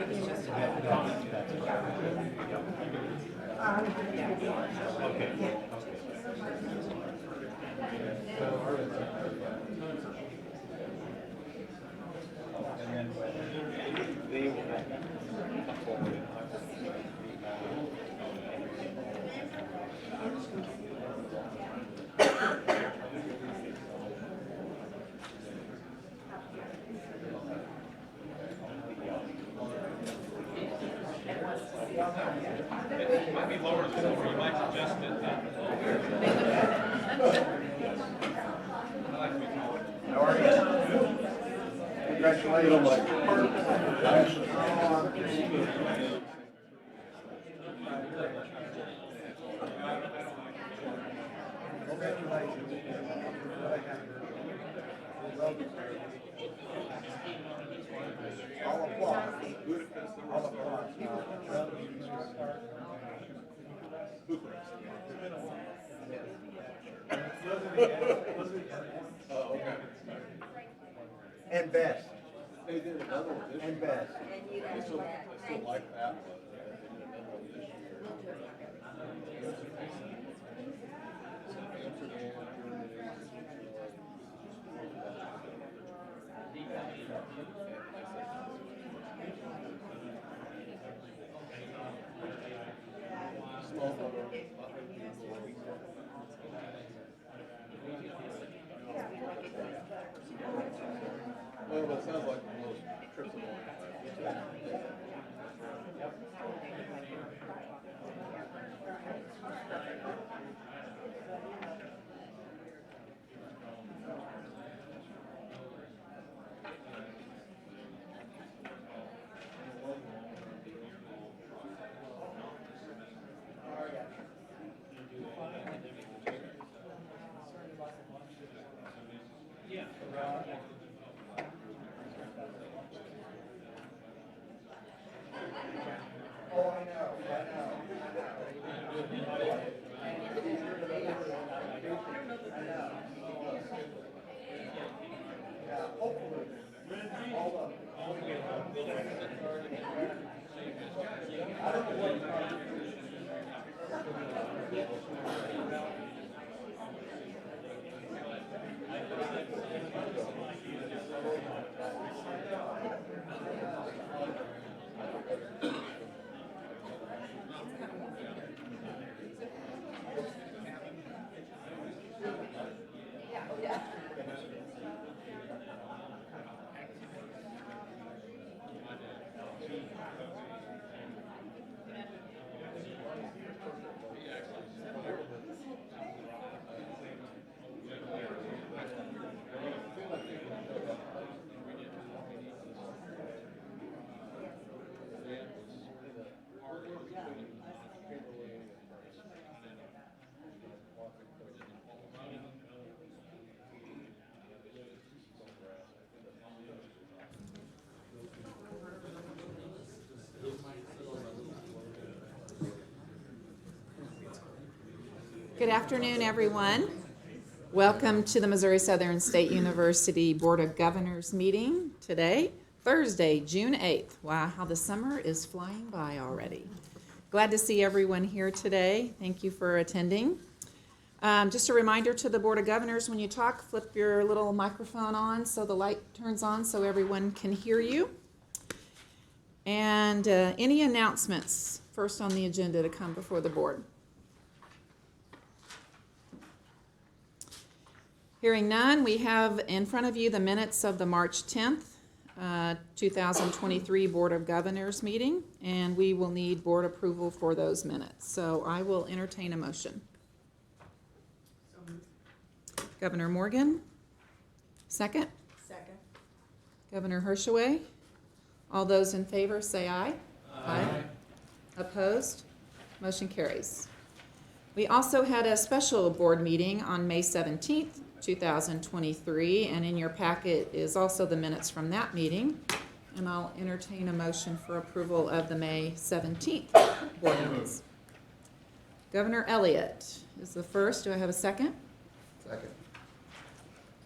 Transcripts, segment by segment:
They will come forward and it might be lower than lower. You might adjust it. I like to be taller. How are you? Congratulations. All applause. All applause. Oh, okay. And best. They did another one this year. And best. I still like that one. They did another one this year. Amsterdam, small number, not many people. Well, it sounds like most trips of all. Oh, I know, Yeah, hopefully. All of it. I don't know what. Good afternoon, everyone. Welcome to the Missouri Southern State University Board of Governors meeting today, Thursday, June 8th. Wow, how the summer is flying by already. Glad to see everyone here today. Thank you for attending. Just a reminder to the Board of Governors, when you talk, flip your little microphone on so the light turns on so everyone can hear you. And any announcements first on the agenda to come before the board? Hearing none, we have in front of you the minutes of the March 10th, 2023 Board of Governors meeting, and we will need board approval for those minutes. So I will entertain a motion. Governor Morgan, second. Second. Governor Hershaway. All those in favor say aye. Aye. Opposed? Motion carries. We also had a special board meeting on May 17th, 2023, and in your packet is also the minutes from that meeting. And I'll entertain a motion for approval of the May 17th board minutes. Governor Elliott is the first. Do I have a second? Second.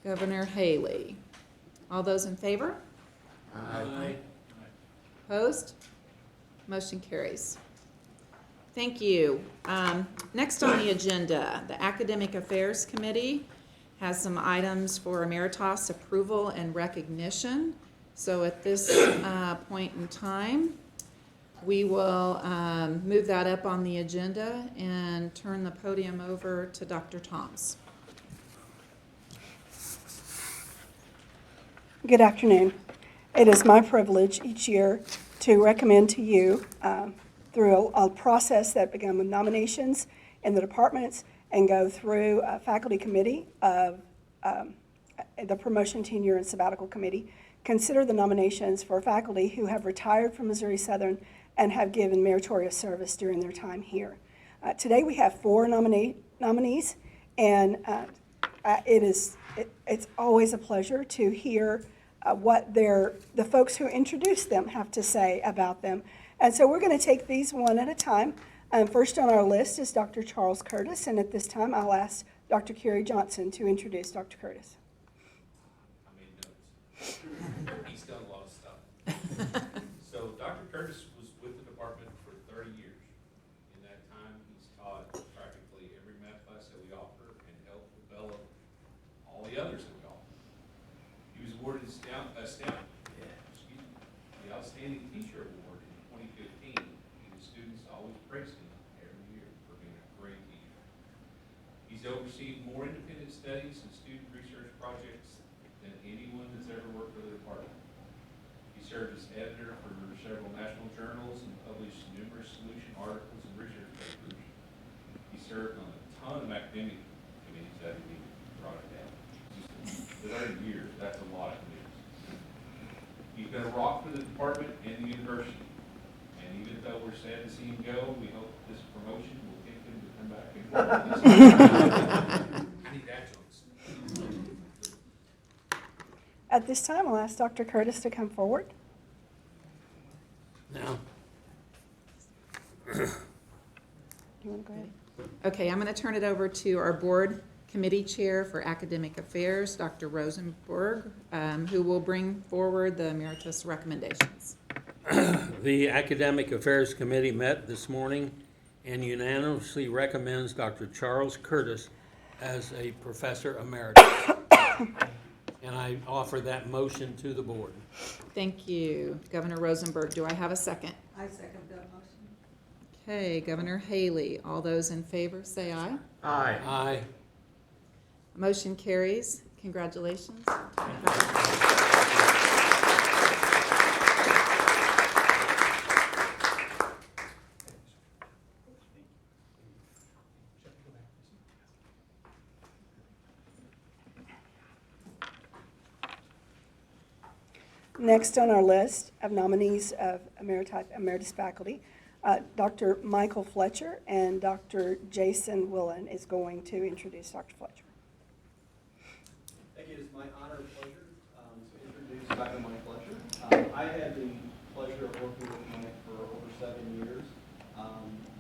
Governor Haley. All those in favor? Aye. Opposed? Motion carries. Thank you. Next on the agenda, the Academic Affairs Committee has some items for Emeritus approval and recognition. So at this point in time, we will move that up on the agenda and turn the podium over to Dr. Toms. Good afternoon. It is my privilege each year to recommend to you through a process that began with nominations in the departments and go through a faculty committee of the promotion, tenure, and sabbatical committee. Consider the nominations for faculty who have retired from Missouri Southern and have given meritorious service during their time here. Today we have 4 nominees, and it's always a pleasure to hear what the folks who introduced them have to say about them. And so we're going to take these one at a time. First on our list is Dr. Charles Curtis, and at this time I'll ask Dr. Kerry Johnson to introduce Dr. Curtis. I made notes. He's done a lot of stuff. So Dr. Curtis was with the department for 30 years. In that time, he's taught practically every math class that we offer and helped develop all the others that we offer. He was awarded the Outstanding Teacher Award in 2015, and his students always praised him every year for being a great teacher. He's overseen more independent studies and student research projects than anyone that's ever worked for the department. He served as editor for several national journals and published numerous solution articles and research papers. He served on a ton of academic committees that he brought it down. 30 years, that's a lot of committees. He's been a rock for the department and the university. And even though we're sad to see him go, we hope this promotion will get him to come back and work. I need that, Jones. At this time, I'll ask Dr. Curtis to come forward. Now, You want to go ahead? Okay, I'm going to turn it over to our board committee chair for academic affairs, Dr. Rosenberg, who will bring forward the emeritus recommendations. the Academic Affairs Committee met this morning and unanimously recommends Dr. Charles Curtis as a professor emeritus. And I offer that motion to the board. Thank you, Governor Rosenberg. Do I have a second? I second that motion. Okay, Governor Haley. All those in favor say aye. Aye. Aye. Motion carries. Congratulations. Next on our list of nominees of emeritus faculty, Dr. Michael Fletcher and Dr. Jason Willen is going to introduce Dr. Fletcher. Thank you. It is my honor and pleasure to introduce Dr. Mike Fletcher. I had the pleasure of working with Mike for over 7 years.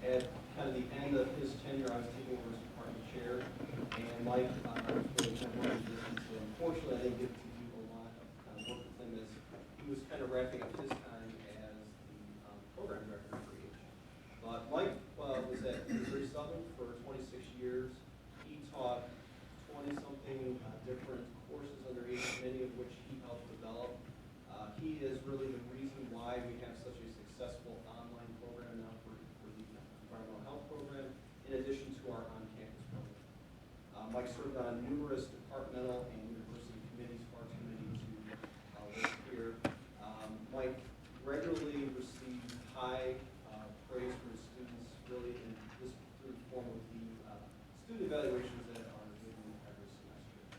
At kind of the end of his tenure, I was taking over as department chair, and Mike was really kind of running the business. So unfortunately, I didn't get to do a lot of work with him as he was kind of wrapping up his time as the program director for H. But Mike was at Missouri Southern for 26 years. He taught 20-something different courses under H, many of which he helped develop. He is really the reason why we have such a successful online program now for the environmental health program, in addition to our on-campus program. Mike served on numerous departmental and university committees, for our committee to work here. Mike regularly received high praise from his students, really in this through the form of the student evaluations that are given every semester.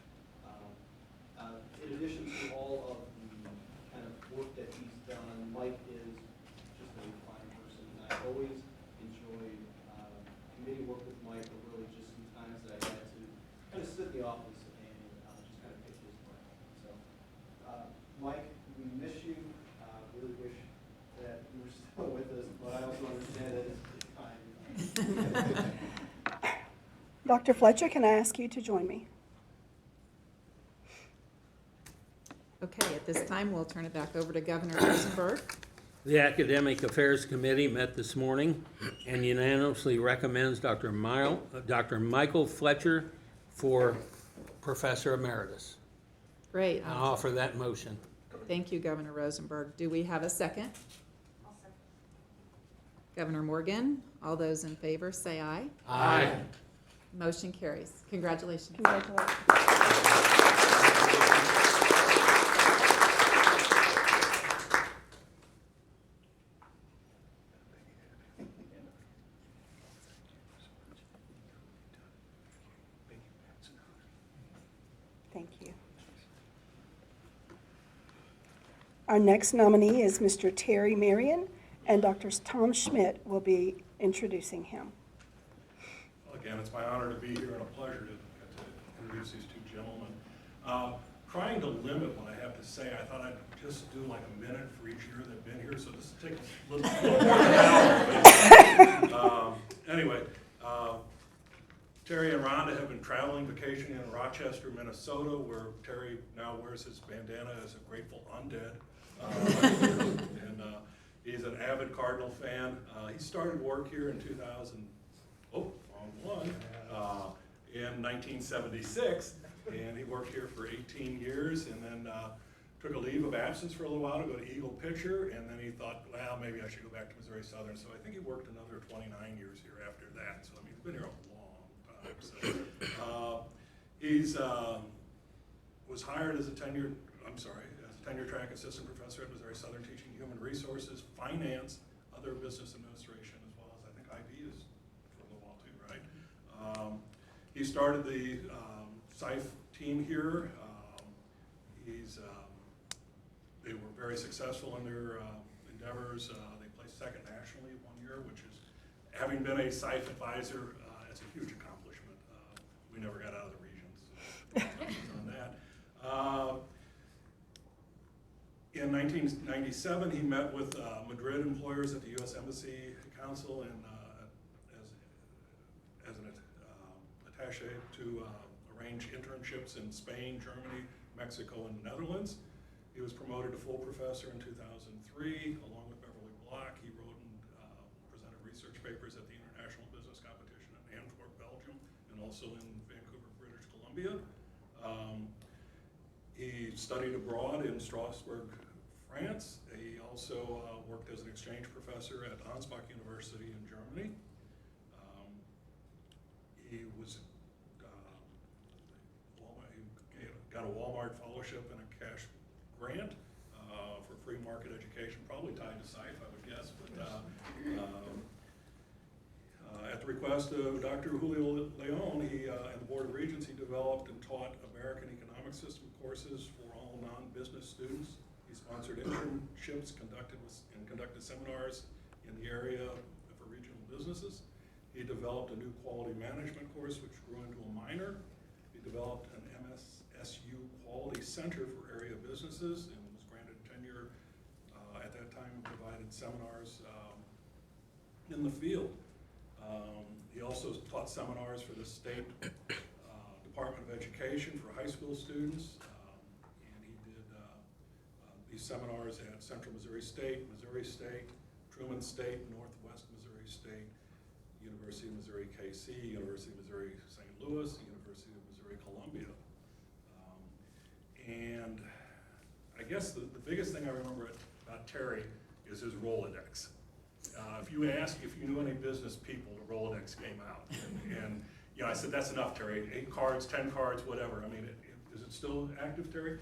In addition to all of the kind of work that he's done, Mike is just a fine person. And I always enjoyed committee work with Mike, but really just sometimes I had to kind of sit in the office and just kind of pick his brain. So, Mike, we miss you. Really wish that you were still with us, but I also understand that it's time. Dr. Fletcher, can I ask you to join me? Okay, at this time, we'll turn it back over to Governor Rosenberg. The Academic Affairs Committee met this morning and unanimously recommends Dr. Michael Fletcher for Professor Emeritus. Great. I offer that motion. Thank you, Governor Rosenberg. Do we have a second? Governor Morgan, all those in favor say aye. Aye. Motion carries. Congratulations. Congratulations. Thank you. Our next nominee is Mr. Terry Marion, and Dr. Tom Schmidt will be introducing him. Well, again, it's my honor to be here and a pleasure to get to introduce these two gentlemen. Trying to limit what I have to say, I thought I'd just do like a minute for each year they've been here, so this will take a little more than an hour. Anyway, Terry and Rhonda have been traveling, vacationing in Rochester, Minnesota, where Terry now wears his bandana as a Grateful Undead. And he's an avid Cardinal fan. He started work here in in 1976, and he worked here for 18 years, and then took a leave of absence for a little while to go to Eagle Pitcher, and then he thought, well, maybe I should go back to Missouri Southern. So I think he worked another 29 years here after that. So I mean, he's been here a long time. So he's was hired as a tenure track assistant professor at Missouri Southern, teaching human resources, finance, other business administration, as well as I think IB is for a little while too, right? He started the SIFE team here. They were very successful in their endeavors. They placed second nationally one year, which is, having been a SIFE advisor, it's a huge accomplishment. We never got out of the regions, so on that. In 1997, he met with Madrid employers at the U.S. Embassy Council and as an attaché to arrange internships in Spain, Germany, Mexico, and the Netherlands. He was promoted to full professor in 2003, along with Beverly Block. He wrote and presented research papers at the International Business Competition in Antwerp, Belgium, and also in Vancouver, British Columbia. He studied abroad in Strasbourg, France. He also worked as an exchange professor at Ansbach University in Germany. He was he got a Walmart fellowship and a cash grant for free market education, probably tied to SIFE, I would guess. But at the request of Dr. Julio Leon, he and the Board of Regents, he developed and taught American economic system courses for all non-business students. He sponsored internships, conducted seminars in the area for regional businesses. He developed a new quality management course, which grew into a minor. He developed an MSSU Quality Center for area businesses and was granted tenure at that time and provided seminars in the field. He also taught seminars for the state Department of Education for high school students, and he did these seminars at Central Missouri State, Truman State, Northwest Missouri State, University of Missouri KC, University of Missouri St. Louis, University of Missouri Columbia. And I guess the biggest thing I remember about Terry is his Rolodex. If you ask if you knew any business people, the Rolodex came out. And you know, I said, that's enough, Terry. 8 cards, 10 cards, whatever. I mean, is it still active, Terry?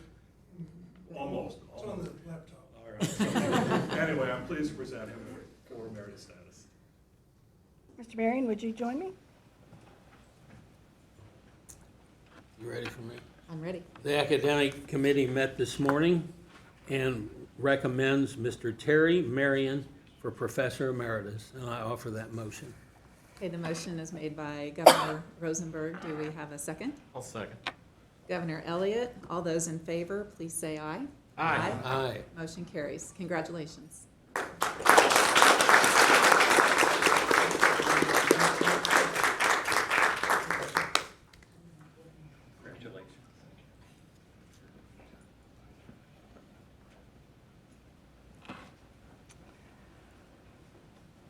Almost. It's on the laptop. All right. So, anyway, I'm pleased to present him for emeritus status. Mr. Marion, would you join me? You ready for me? I'm ready. The Academic Committee met this morning and recommends Mr. Terry Marion for Professor Emeritus, and I offer that motion. Okay, the motion is made by Governor Rosenberg. Do we have a second? I'll second. Governor Elliott, all those in favor, please say aye. Aye. Aye. Motion carries. Congratulations. Congratulations.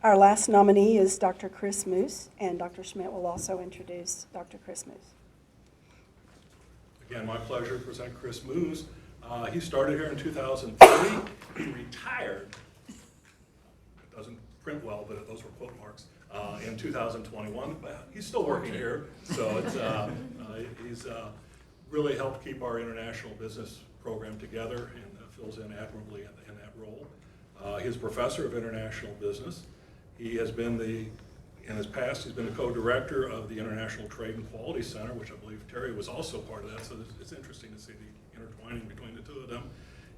Our last nominee is Dr. Chris Moose, and Dr. Schmidt will also introduce Dr. Chris Moose. Again, my pleasure to present Chris Moose. He started here in 2003, he retired, it doesn't print well, but those were quote marks, in 2021, but he's still working here, so it's, he's really helped keep our international business program together and fills in admirably in that role. He's professor of international business. He has been in his past, he's been the co-director of the International Trade and Quality Center, which I believe Terry was also part of that, so it's interesting to see the intertwining between the two of them.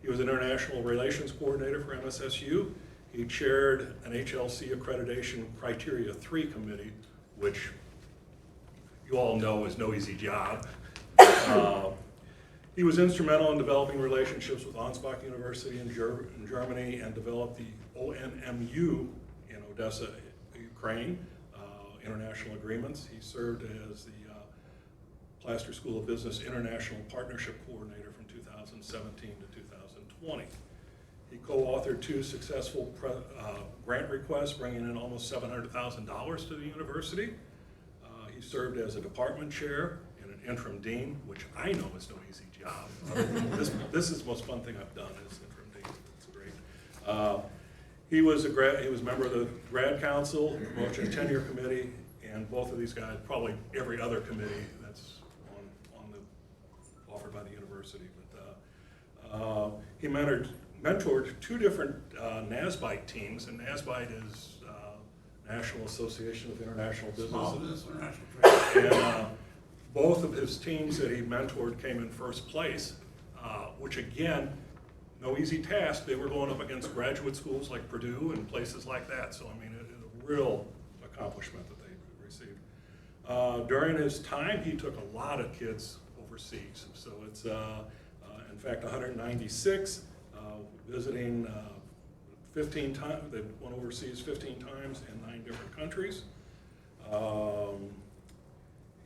He was an international relations coordinator for MSSU. He chaired an HLC accreditation criteria 3 committee, which you all know is no easy job. He was instrumental in developing relationships with Ansbach University in Germany and developed the ONMU in Odessa, Ukraine, international agreements. He served as the Plaster School of Business International Partnership Coordinator from 2017 to 2020. He co-authored 2 successful grant requests, bringing in almost $700,000 to the university. He served as a department chair and an interim dean, which I know is no easy job. This is the most fun thing I've done is interim dean. It's great. He was a member of the grad council, promotion and tenure committee, and both of these guys, probably every other committee that's offered by the university. But he mentored 2 different NASBITE teams, and NASBITE is National Association of International Businesses. And both of his teams that he mentored came in first place, which again, no easy task. They were going up against graduate schools like Purdue and places like that. So I mean, it is a real accomplishment that they received. During his time, he took a lot of kids overseas. So it's, in fact, 196, visiting 15 times. They went overseas 15 times in 9 different countries.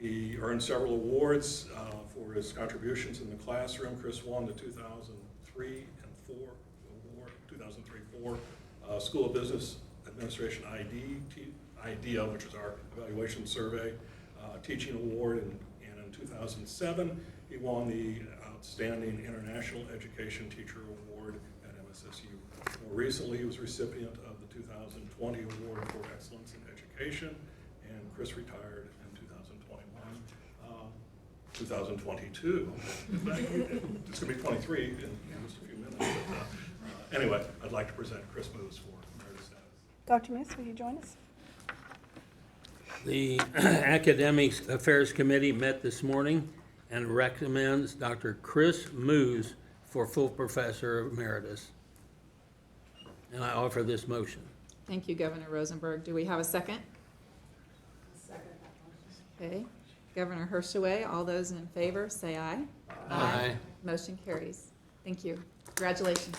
He earned several awards for his contributions in the classroom. Chris won the 2003 and 4 award, 2003-4 School of Business Administration IDEA, which is our evaluation survey, teaching award, and in 2007 he won the Outstanding International Education Teacher Award at MSSU. More recently, he was recipient of the 2020 Award for Excellence in Education, and Chris retired in 2022. It's going to be 23 in just a few minutes. But, anyway, I'd like to present Chris Moose for emeritus status. Dr. Moose, will you join us? The Academic Affairs Committee met this morning and recommends Dr. Chris Moose for full professor emeritus. And I offer this motion. Thank you, Governor Rosenberg. Do we have a second? Okay. Governor Hershaway, all those in favor, say aye. Aye. Motion carries. Thank you. Congratulations.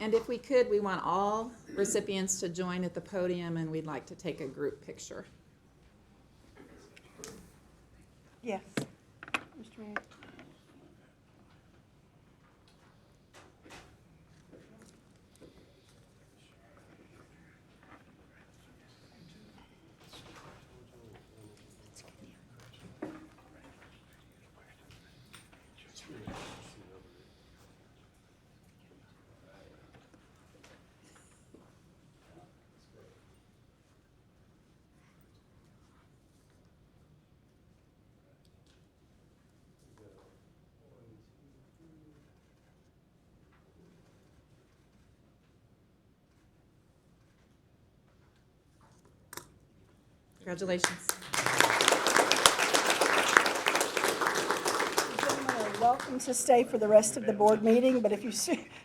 And if we could, we want all recipients to join at the podium, and we'd like to take a group picture. Yes. Mr. Mayor. Congratulations. Gentlemen are welcome to stay for the rest of the board meeting, but if you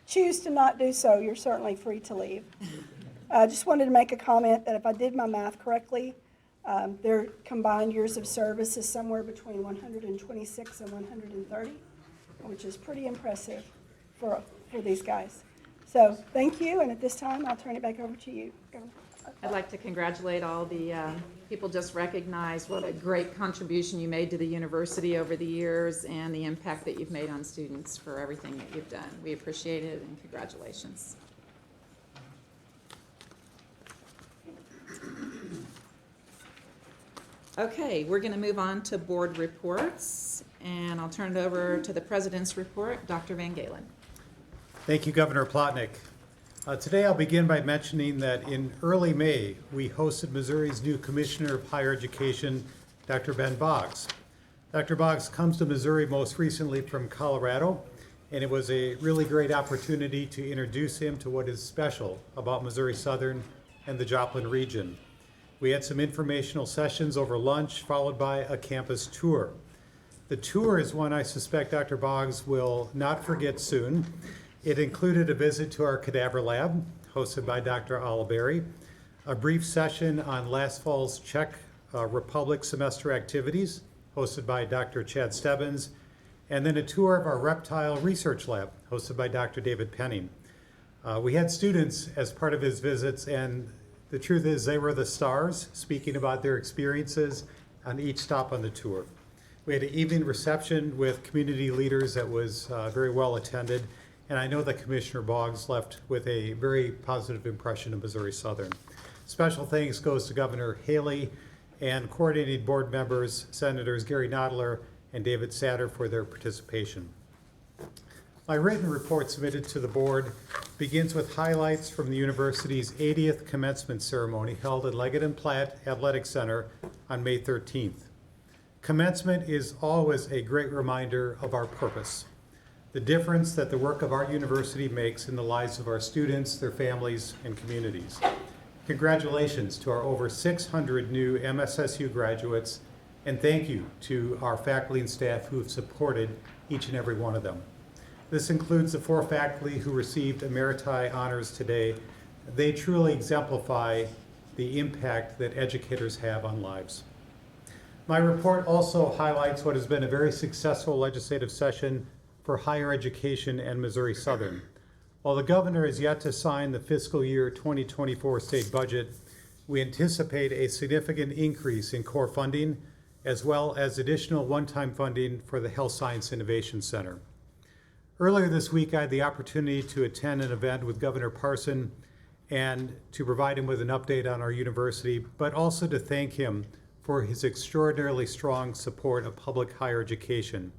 choose to not do so, you're certainly free to leave. I just wanted to make a comment that if I did my math correctly, their combined years of service is somewhere between 126 and 130, which is pretty impressive for these guys. So thank you, and at this time, I'll turn it back over to you, Governor. I'd like to congratulate all the people just recognize what a great contribution you made to the university over the years and the impact that you've made on students for everything that you've done. We appreciate it and congratulations. Okay, we're going to move on to board reports, and I'll turn it over to the president's report, Dr. Van Galen. Thank you, Governor Plotnick. Today I'll begin by mentioning that in early May, we hosted Missouri's new Commissioner of Higher Education, Dr. Ben Boggs. Dr. Boggs comes to Missouri most recently from Colorado, and it was a really great opportunity to introduce him to what is special about Missouri Southern and the Joplin region. We had some informational sessions over lunch, followed by a campus tour. The tour is one I suspect Dr. Boggs will not forget soon. It included a visit to our cadaver lab, hosted by Dr. Oliveri, a brief session on last fall's Czech Republic semester activities, hosted by Dr. Chad Stebbins, and then a tour of our reptile research lab, hosted by Dr. David Penning. We had students as part of his visits, and the truth is they were the stars, speaking about their experiences on each stop on the tour. We had an evening reception with community leaders that was very well attended, and I know that Commissioner Boggs left with a very positive impression of Missouri Southern. Special thanks goes to Governor Haley and coordinating board members, Senators Gary Nottler and David Satter, for their participation. My written report submitted to the board begins with highlights from the university's 80th commencement ceremony held at Leggett & Platt Athletic Center on May 13th. Commencement is always a great reminder of our purpose, the difference that the work of our university makes in the lives of our students, their families, and communities. Congratulations to our over 600 new MSSU graduates, and thank you to our faculty and staff who have supported each and every one of them. This includes the 4 faculty who received Emeriti honors today. They truly exemplify the impact that educators have on lives. My report also highlights what has been a very successful legislative session for higher education and Missouri Southern. While the governor is yet to sign the fiscal year 2024 state budget, we anticipate a significant increase in core funding, as well as additional one-time funding for the Health Science Innovation Center. Earlier this week, I had the opportunity to attend an event with Governor Parson and to provide him with an update on our university, but also to thank him for his extraordinarily strong support of public higher education.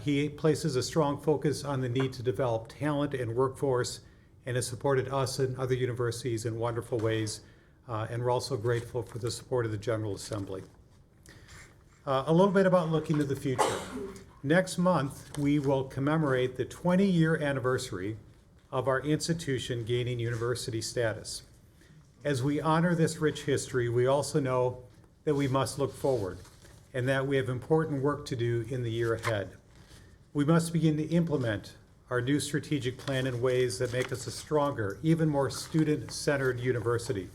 He places a strong focus on the need to develop talent and workforce, and has supported us and other universities in wonderful ways, and we're also grateful for the support of the General Assembly. A little bit about looking to the future. Next month, we will commemorate the 20-year anniversary of our institution gaining university status. As we honor this rich history, we also know that we must look forward and that we have important work to do in the year ahead. We must begin to implement our new strategic plan in ways that make us a stronger, even more student-centered university.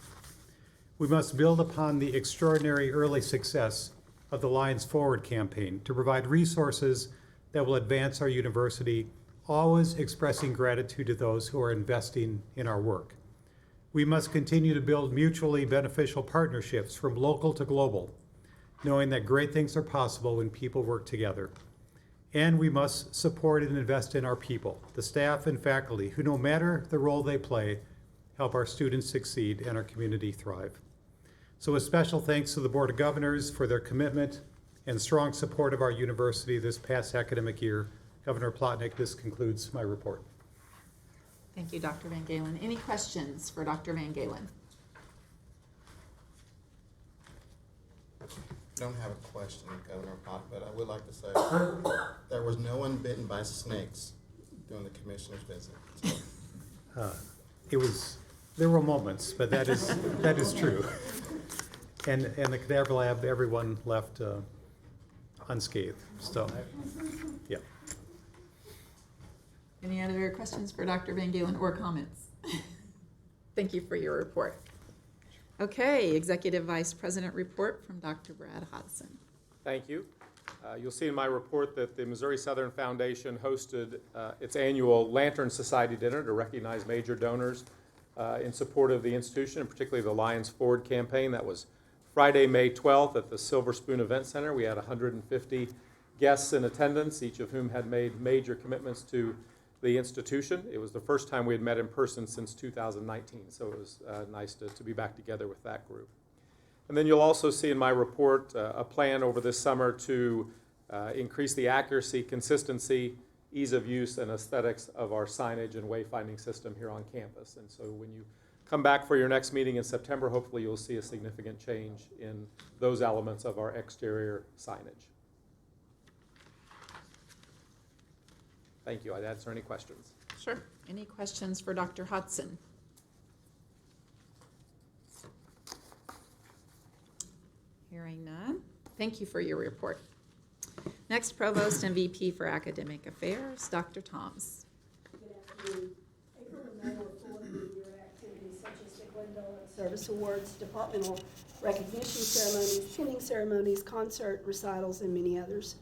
We must build upon the extraordinary early success of the Lions Forward campaign to provide resources that will advance our university, always expressing gratitude to those who are investing in our work. We must continue to build mutually beneficial partnerships from local to global, knowing that great things are possible when people work together. And we must support and invest in our people, the staff and faculty, who, no matter the role they play, help our students succeed and our community thrive. So a special thanks to the Board of Governors for their commitment and strong support of our university this past academic year. Governor Plotnick, this concludes my report. Thank you, Dr. Van Galen. Any questions for Dr. Van Galen? I don't have a question, Governor Pop, but I would like to say there was no one bitten by snakes during the commissioner's visit. There were moments, but that is true. And the cadaver lab, everyone left unscathed. So, yeah. Any other questions for Dr. Van Galen or comments? Thank you for your report. Okay, Executive Vice President report from Dr. Brad Hodson. Thank you. You'll see in my report that the Missouri Southern Foundation hosted its annual Lantern Society dinner to recognize major donors in support of the institution, and particularly the Lions Forward campaign. That was Friday, May 12th at the Silver Spoon Event Center. We had 150 guests in attendance, each of whom had made major commitments to the institution. It was the first time we had met in person since 2019, so it was nice to be back together with that group. And then you'll also see in my report a plan over this summer to increase the accuracy, consistency, ease of use, and aesthetics of our signage and wayfinding system here on campus. And so when you come back for your next meeting in September, hopefully you'll see a significant change in those elements of our exterior signage. Thank you. I'd answer any questions. Sure. Any questions for Dr. Hudson? Hearing none. Thank you for your report. Next, Provost and VP for Academic Affairs, Dr. Toms. Good afternoon. April and May were full of year activities such as the Glendale Service Awards, departmental recognition ceremonies, pinning ceremonies, concert recitals, and many others.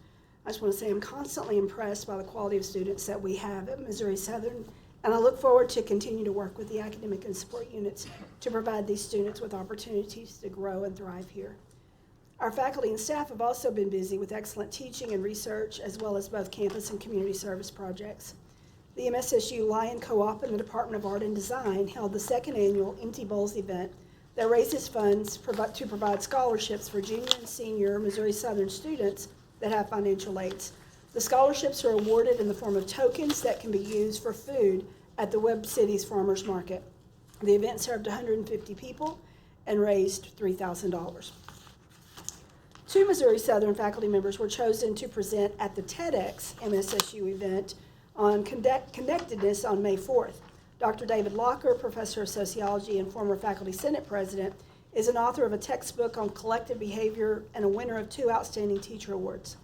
I just want to say I'm constantly impressed by the quality of students that we have at Missouri Southern, and I look forward to continue to work with the academic and support units to provide these students with opportunities to grow and thrive here. Our faculty and staff have also been busy with excellent teaching and research, as well as both campus and community service projects. The MSSU Lion Co-op and the Department of Art and Design held the second annual Empty Bowls event that raises funds to provide scholarships for junior and senior Missouri Southern students that have financial aids. The scholarships are awarded in the form of tokens that can be used for food at the Webb Cities Farmers Market. The event served 150 people and raised $3,000. 2 Missouri Southern faculty members were chosen to present at the TEDx MSSU event on connectedness on May 4th. Dr. David Locker, professor of sociology and former faculty senate president, is an author of a textbook on collective behavior and a winner of 2 outstanding teacher awards.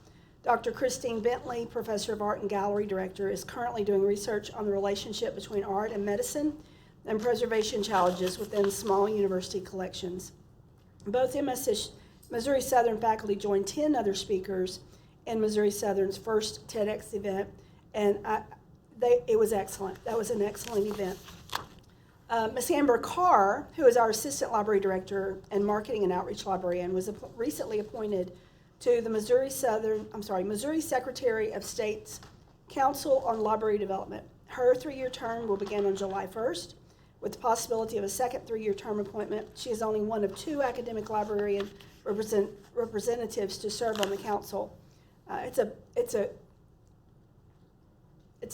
Dr. Christine Bentley, professor of art and gallery director, is currently doing research on the relationship between art and medicine and preservation challenges within small university collections. Both Missouri Southern faculty joined 10 other speakers in Missouri Southern's first TEDx event, and it was excellent. That was an excellent event. Ms. Amber Carr, who is our assistant library director and marketing and outreach librarian, was recently appointed to the Missouri Secretary of State's Council on Library Development. Her 3-year term will begin on July 1st, with the possibility of a second 3-year term appointment. She is only one of 2 academic librarian representatives to serve on the council. It's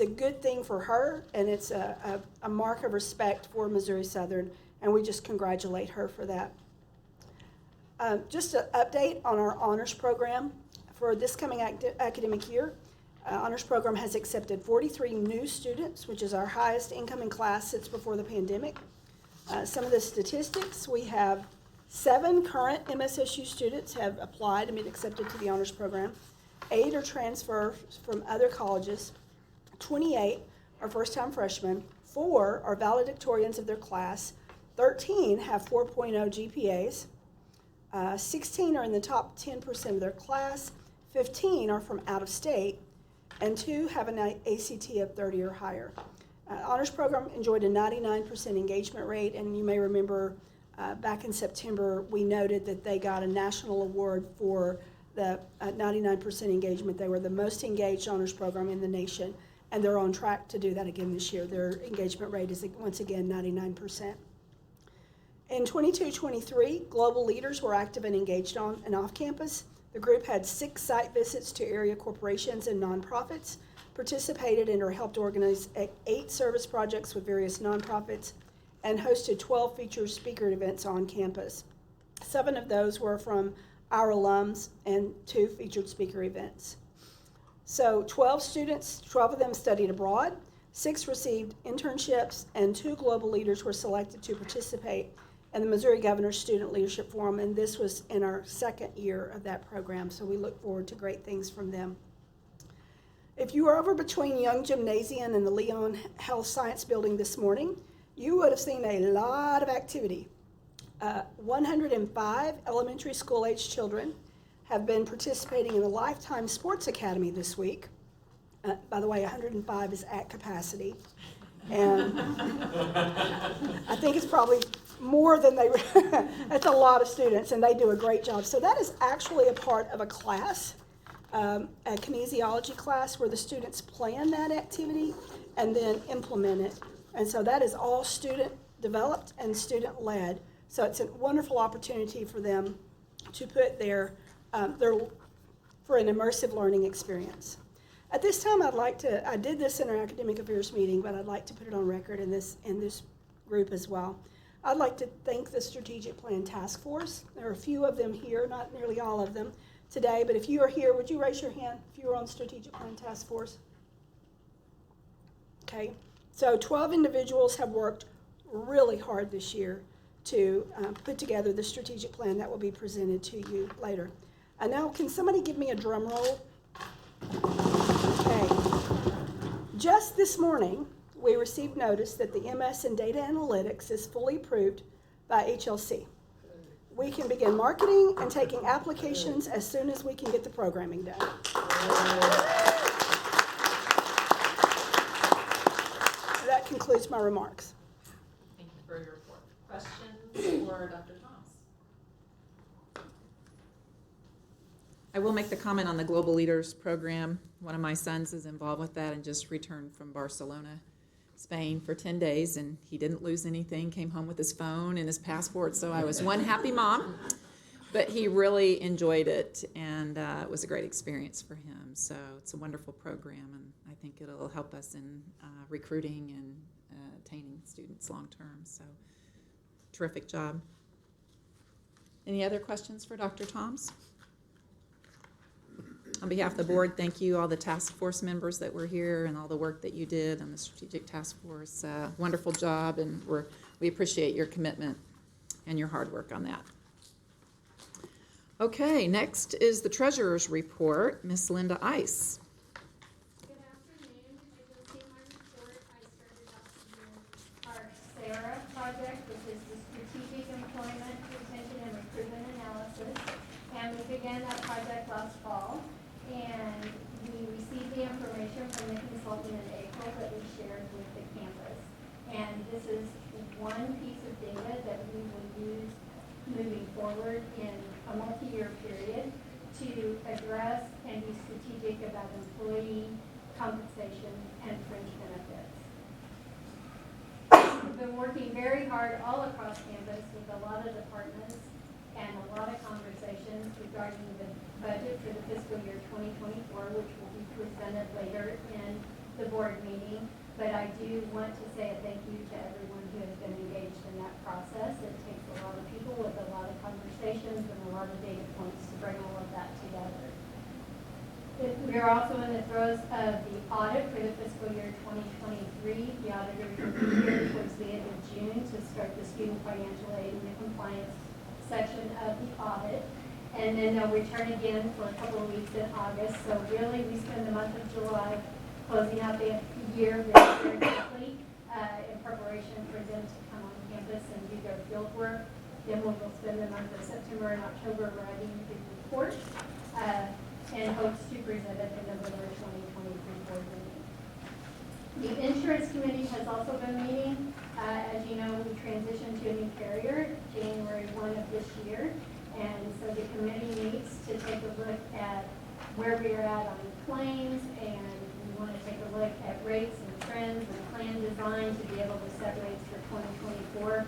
a good thing for her, and it's a mark of respect for Missouri Southern, and we just congratulate her for that. Just an update on our honors program for this coming academic year. Honors program has accepted 43 new students, which is our highest incoming class since before the pandemic. Some of the statistics: we have 7 current MSSU students have applied and been accepted to the honors program. 8 are transfers from other colleges. 28 are first-time freshmen. 4 are valedictorians of their class. 13 have 4.0 GPAs. 16 are in the top 10% of their class. 15 are from out of state. And 2 have an ACT of 30 or higher. Honors program enjoyed a 99% engagement rate, and you may remember back in September we noted that they got a national award for the 99% engagement. They were the most engaged honors program in the nation, and they're on track to do that again this year. Their engagement rate is once again 99%. In 22-23, global leaders were active and engaged on and off campus. The group had 6 site visits to area corporations and nonprofits, participated in or helped organize 8 service projects with various nonprofits, and hosted 12 featured speaker events on campus. 7 of those were from our alums and 2 featured speaker events. So 12 students, 12 of them studied abroad, 6 received internships, and 2 global leaders were selected to participate in the Missouri Governor's Student Leadership Forum, and this was in our 2nd year of that program, so we look forward to great things from them. If you were over between Young Gymnasium and the Leon Health Science Building this morning, you would have seen a lot of activity. 105 elementary school-age children have been participating in the Lifetime Sports Academy this week. By the way, 105 is at capacity. And I think it's probably more than they, that's a lot of students, and they do a great job. So that is actually a part of a class, a kinesiology class, where the students plan that activity and then implement it. And so that is all student developed and student led. So it's a wonderful opportunity for them to put their for an immersive learning experience. At this time, I did this in our academic affairs meeting, but I'd like to put it on record in this group as well. I'd like to thank the Strategic Plan Task Force. There are a few of them here, not nearly all of them today, but if you are here, would you raise your hand if you were on Strategic Plan Task Force? Okay, so 12 individuals have worked really hard this year to put together the strategic plan that will be presented to you later. And now, can somebody give me a drum roll? Okay. Just this morning, we received notice that the MS in Data Analytics is fully approved by HLC. We can begin marketing and taking applications as soon as we can get the programming done. That concludes my remarks. Thank you for your report. Questions for Dr. Thomas? I will make the comment on the Global Leaders Program. One of my sons is involved with that and just returned from Barcelona, Spain for 10 days, and he didn't lose anything, came home with his phone and his passport, so I was one happy mom. But he really enjoyed it, and it was a great experience for him. So it's a wonderful program, and I think it'll help us in recruiting and attaining students long term. So terrific job. Any other questions for Dr. Toms? On behalf of the board, thank you, all the task force members that were here and all the work that you did on the strategic task force. Wonderful job, and we appreciate your commitment and your hard work on that. Okay, next is the treasurer's report, Miss Linda Ice. Good afternoon. As you'll see in my report, I started off with our SARA project, which is the Strategic Employment, Retention, and Recruitment Analysis. And we began that project last fall. And we received the information from the consultant in April that we shared with the campus. And this is one piece of data that we will use moving forward in a multi-year period to address and be strategic about employee compensation and fringe benefits. We've been working very hard all across campus with a lot of departments and a lot of conversations regarding the budget for the fiscal year 2024, which will be presented later in the board meeting. But I do want to say a thank you to everyone who has been engaged in that process. It takes a lot of people with a lot of conversations and a lot of data points to bring all of that together. We are also in the throes of the audit for the fiscal year 2023. The auditors will be here towards the end of June to start the student financial aid and the compliance section of the audit. And then they'll return again for a couple of weeks in August. So really, we spend the month of July closing out the year very quickly in preparation for them to come on campus and do their field work. Then we will spend the month of September and October writing the report and hopes to present at the November 2023 board meeting. The insurance committee has also been meeting. As you know, we transitioned to a new carrier January 1 of this year. And so the committee meets to take a look at where we are at on claims, and we want to take a look at rates and trends and plan design to be able to set rates for 2024.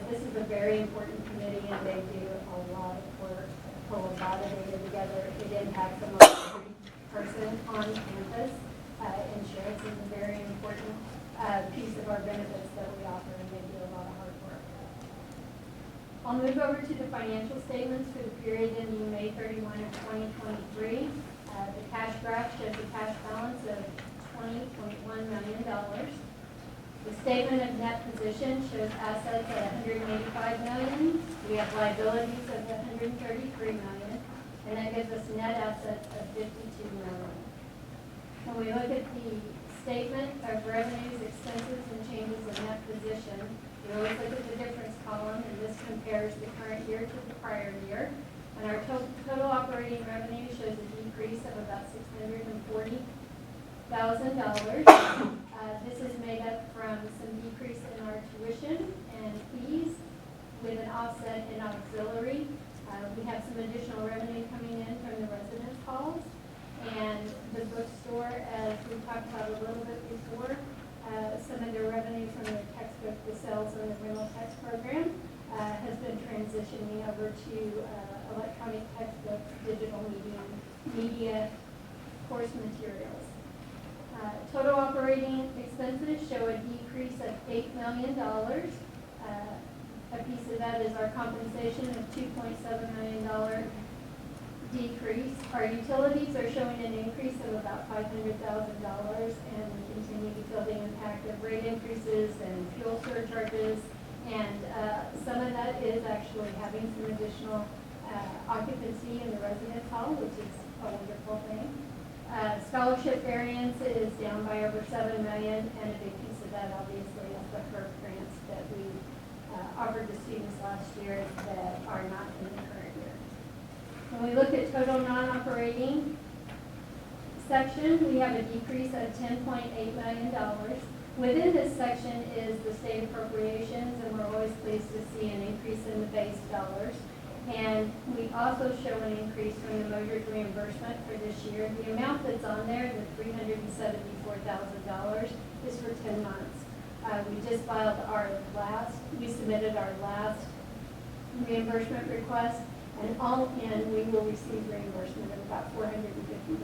This is a very important committee, and they do a lot of work, pull a lot of data together. It impacts almost every person on campus. Insurance is a very important piece of our benefits that we offer, and they do a lot of hard work. I'll move over to the financial statements for the period ending May 31 of 2023. The cash graph shows a cash balance of $20.1 million. The statement of net position shows assets at $185 million. We have liabilities of $133 million, and that gives us net assets of $52 million. When we look at the statement of revenues, expenses, and changes in net position, we always look at the difference column, and this compares the current year to the prior year. And our total operating revenue shows a decrease of about $640,000. This is made up from some decrease in our tuition and fees, transitioning over to electronic textbooks, digital media course materials. Total operating expenses show a decrease of $8 million. A piece of that is our compensation of $2.7 million decrease. Our utilities are showing an increase of about $500,000, and we continue to feel the impact of rate increases and fuel surcharges. And some of that is actually having some additional occupancy in the residence hall, which is a wonderful thing. Scholarship variance is down by over $7 million, and a big piece of that obviously is the HERF grants that we offered to students last year that are not in the current year. When we look at total non-operating section, we have a decrease of $10.8 million. Within this section is the state appropriations, and we're always pleased to see an increase in the base dollars. And we also show an increase from the Mosher's reimbursement for this year. The amount that's on there, the $374,000, is for 10 months. We just filed we submitted our last reimbursement request, and all in, we will receive reimbursement of about $450,000 in the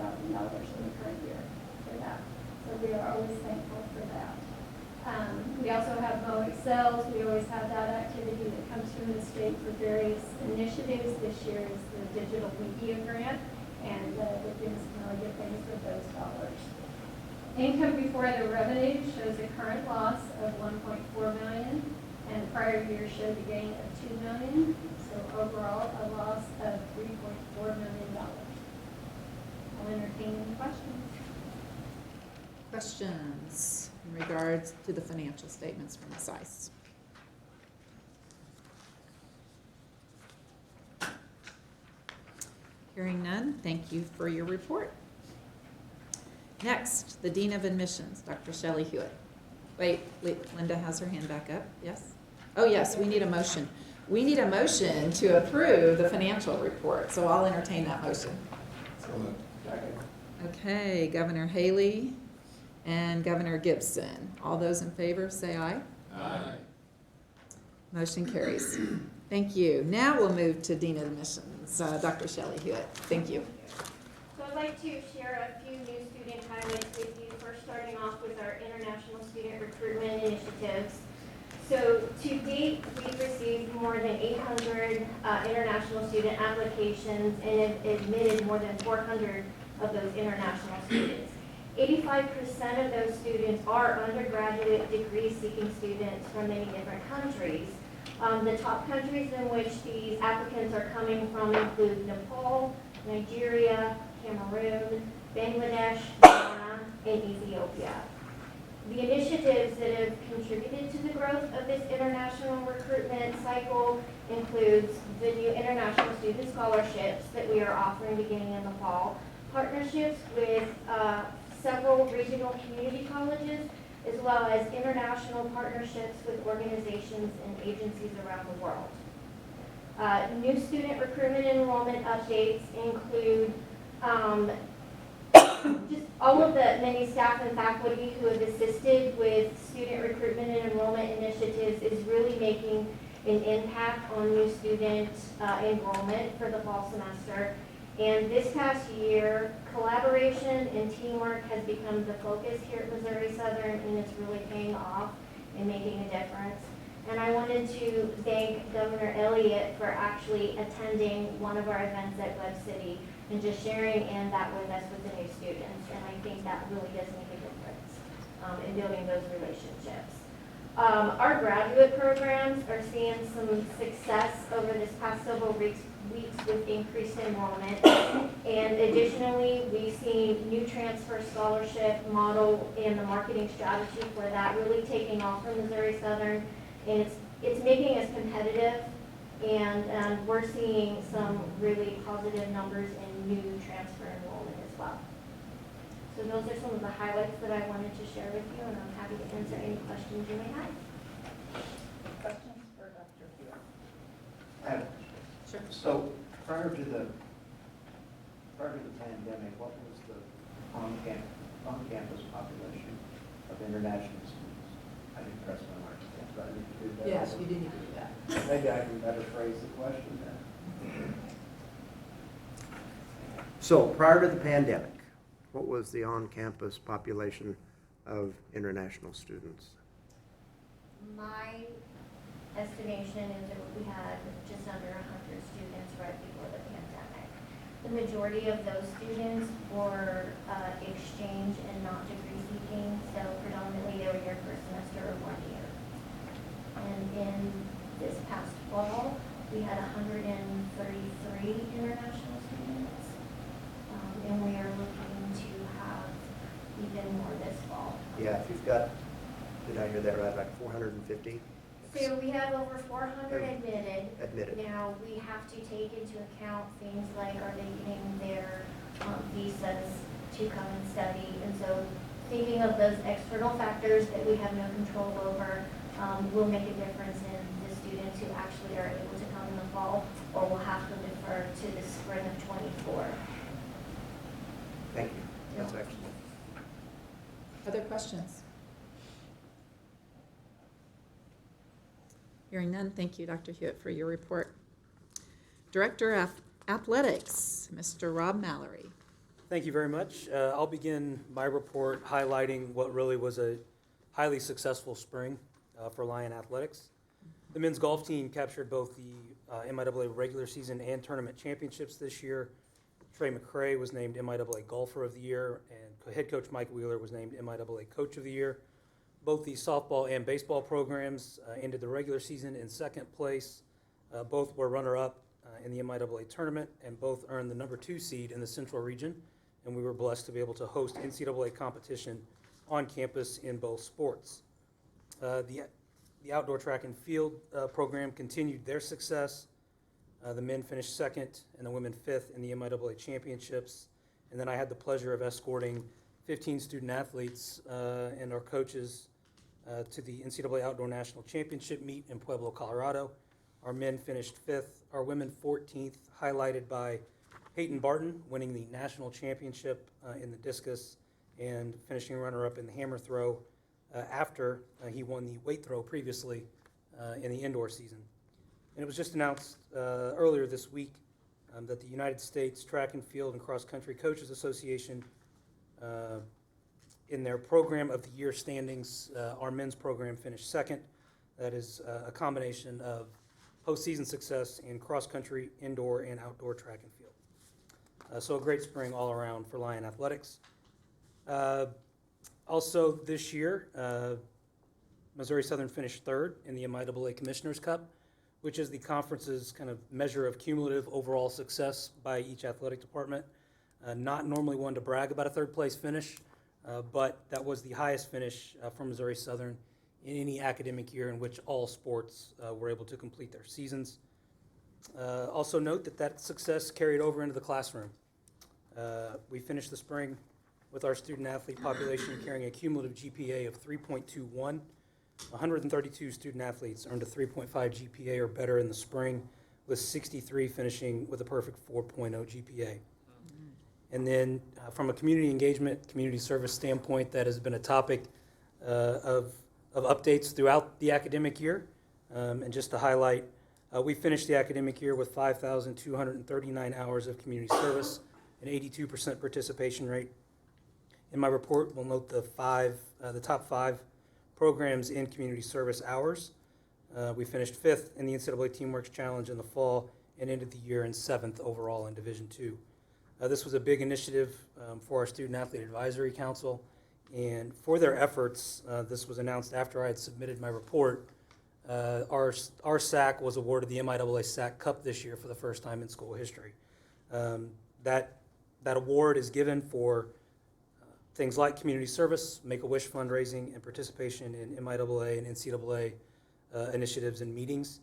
current year for that. So we are always thankful for that. We also have MoExcels. We always have that activity that comes from the state for various initiatives. This year is the digital media grant, and we're doing some really good things with those dollars. Income before the revenue shows a current loss of $1.4 million, and the prior year showed a gain of $2 million. So overall, a loss of $3.4 million. I'll entertain any questions. Questions in regards to the financial statements from SICE? Hearing none, thank you for your report. Next, the Dean of Admissions, Dr. Shelley Hewitt. Wait, Linda has her hand back up, yes? Oh, yes, we need a motion. We need a motion to approve the financial report, so I'll entertain that motion. Okay, Governor Haley and Governor Gibson. All those in favor, say aye. Aye. Motion carries. Thank you. Now we'll move to Dean of Admissions, Dr. Shelley Hewitt. Thank you. So I'd like to share a few new student highlights with you. First, starting off with our international student recruitment initiatives. So to date, we've received more than 800 international student applications and have admitted more than 400 of those international students. 85% of those students are undergraduate degree-seeking students from many different countries. The top countries in which these applicants are coming from include Nepal, Nigeria, Cameroon, Bangladesh, Ghana, and Ethiopia. The initiatives that have contributed to the growth of this international recruitment cycle includes the new international student scholarships that we are offering beginning in the fall, partnerships with several regional community colleges, as well as international partnerships with organizations and agencies around the world. New student recruitment and enrollment updates include just all of the many staff and faculty who have assisted with student recruitment and enrollment initiatives is really making an impact on new student enrollment for the fall semester. And this past year, collaboration and teamwork has become the focus here at Missouri Southern, and it's really paying off and making a difference. And I wanted to thank Governor Elliott for actually attending one of our events at Webb City and just sharing in that with us with the new students. And I think that really does make a difference in building those relationships. Our graduate programs are seeing some success over this past several weeks with increased enrollment. And additionally, we've seen new transfer scholarship model and the marketing strategy for that really taking off from Missouri Southern. And it's making us competitive, and we're seeing some really positive numbers in new transfer enrollment as well. So those are some of the highlights that I wanted to share with you, and I'm happy to answer any questions you may have. Questions for Dr. Hewitt? I have a question. Sure. So prior to the pandemic, what was the on-campus population of international students? High didn't press my microphone, so I need to do that. Yes, you do need to do that. Maybe I can better phrase the question then. So prior to the pandemic, what was the on-campus population of international students? My estimation is that we had just under 100 students right before the pandemic. The majority of those students were exchange and not degree seeking, so predominantly they were here for a semester or 1 year. And in this past fall, we had 133 international students, and we are looking to have even more this fall. Yeah, if you've got, did I hear that right, like 450? So we have over 400 admitted. Admitted. Now, we have to take into account things like, are they getting their visas to come and study? And so thinking of those external factors that we have no control over will make a difference in the students who actually are able to come in the fall, or will have to defer to the spring of 24. Thank you. That's excellent. Other questions? Hearing none, thank you, Dr. Hewitt, for your report. Director of Athletics, Mr. Rob Mallory. Thank you very much. I'll begin my report highlighting what really was a highly successful spring for Lion Athletics. The men's golf team captured both the MIAA regular season and tournament championships this year. Trey McCray was named MIAA Golfer of the Year, and head coach Mike Wheeler was named MIAA Coach of the Year. Both the softball and baseball programs ended the regular season in second place. Both were runner-up in the MIAA tournament, and both earned the number 2 seed in the Central Region. And we were blessed to be able to host NCAA competition on campus in both sports. The outdoor track and field program continued their success. The men finished second and the women 5th in the MIAA championships. And then I had the pleasure of escorting 15 student athletes and our coaches to the NCAA Outdoor National Championship meet in Pueblo, Colorado. Our men finished 5th, our women 14th, highlighted by Peyton Barton winning the national championship in the discus and finishing runner-up in the hammer throw after he won the weight throw previously in the indoor season. And it was just announced earlier this week that the United States Track and Field and Cross Country Coaches Association, in their program of the year standings, our men's program finished second. That is a combination of postseason success in cross country, indoor, and outdoor track and field. So a great spring all around for Lion Athletics. Also this year, Missouri Southern finished third in the MIAA Commissioner's Cup, which is the conference's kind of measure of cumulative overall success by each athletic department. Not normally one to brag about a third place finish, but that was the highest finish for Missouri Southern in any academic year in which all sports were able to complete their seasons. Also note that success carried over into the classroom. We finished the spring with our student athlete population carrying a cumulative GPA of 3.21. 132 student athletes earned a 3.5 GPA or better in the spring, with 63 finishing with a perfect 4.0 GPA. And then from a community engagement, community service standpoint, that has been a topic of updates throughout the academic year. And just to highlight, we finished the academic year with 5,239 hours of community service, an 82% participation rate. In my report, we'll note the top five programs in community service hours. We finished 5th in the NCAA TeamWorks Challenge in the fall and ended the year in 7th overall in Division II. This was a big initiative for our Student Athlete Advisory Council, and for their efforts, this was announced after I had submitted my report. Our SAC was awarded the MIAA SAC Cup this year for the first time in school history. That award is given for things like community service, Make-A-Wish fundraising, and participation in MIAA and NCAA initiatives and meetings.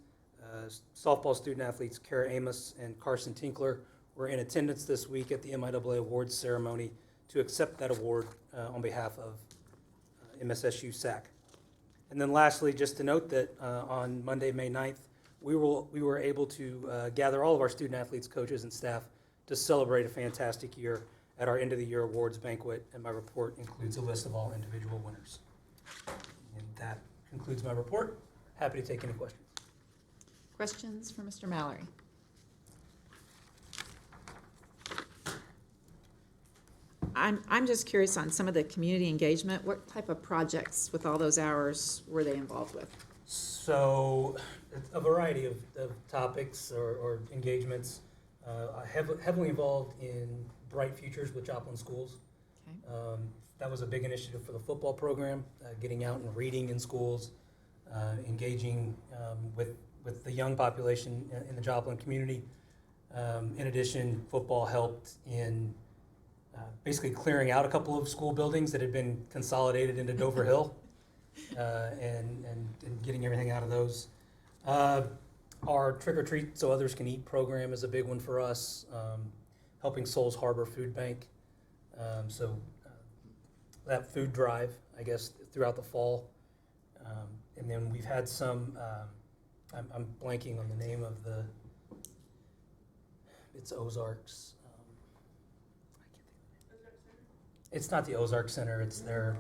Softball student athletes Kara Amos and Carson Tinkler were in attendance this week at the MIAA awards ceremony to accept that award on behalf of MSSU SAC. And then lastly, just to note that on Monday, May 9th, we were able to gather all of our student athletes, coaches, and staff to celebrate a fantastic year at our end of the year awards banquet, and my report includes a list of all individual winners. And that concludes concludes my report. Happy to take any questions. Questions for Mr. Mallory? I'm just curious on some of the community engagement. What type of projects with all those hours were they involved with? So, a variety of topics or engagements. Heavily involved in Bright Futures with Joplin Schools. Okay. That was a big initiative for the football program, getting out and reading in schools, engaging with the young population in the Joplin community. In addition, football helped in basically clearing out a couple of school buildings that had been consolidated into Dover Hill, and getting everything out of those. Our Trick or Treat So Others Can Eat program is a big one for us, helping Souls Harbor Food Bank. That food drive, I guess, throughout the fall. And then we've had some, I'm blanking on the name of it's Ozarks. It's not the Ozark Center, it's their,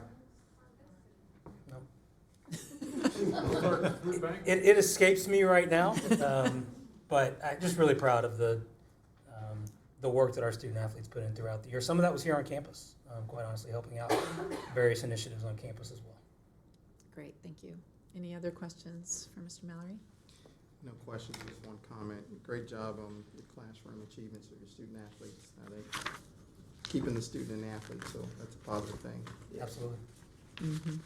no. It escapes me right now, but I'm just really proud of the work that our student athletes put in throughout the year. Some of that was here on campus, quite honestly, helping out various initiatives on campus as well. Great, thank you. Any other questions for Mr. Mallory? No questions, just one comment. Great job on the classroom achievements of your student athletes. I think keeping the student and athlete, so that's a positive thing. Absolutely. Mm-hmm.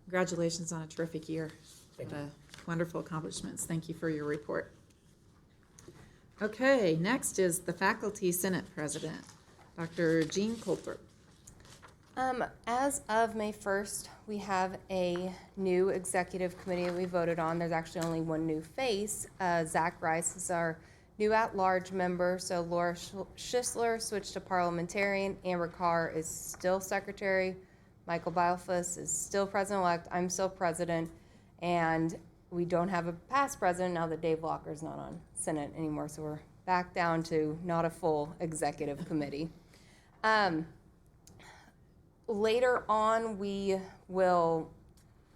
Congratulations on a terrific year. Thank you. Wonderful accomplishments. Thank you for your report. Okay, next is the Faculty Senate President, Dr. Jean Coulthard. As of May 1st, we have a new executive committee that we voted on. There's actually only one new face. Zach Rice is our new at-large member, so Laura Schisler switched to parliamentarian. Amber Carr is still secretary. Michael Bilfus is still president-elect. I'm still president. And we don't have a past president now that Dave Locker's not on Senate anymore, so we're back down to not a full executive committee. Later on, we will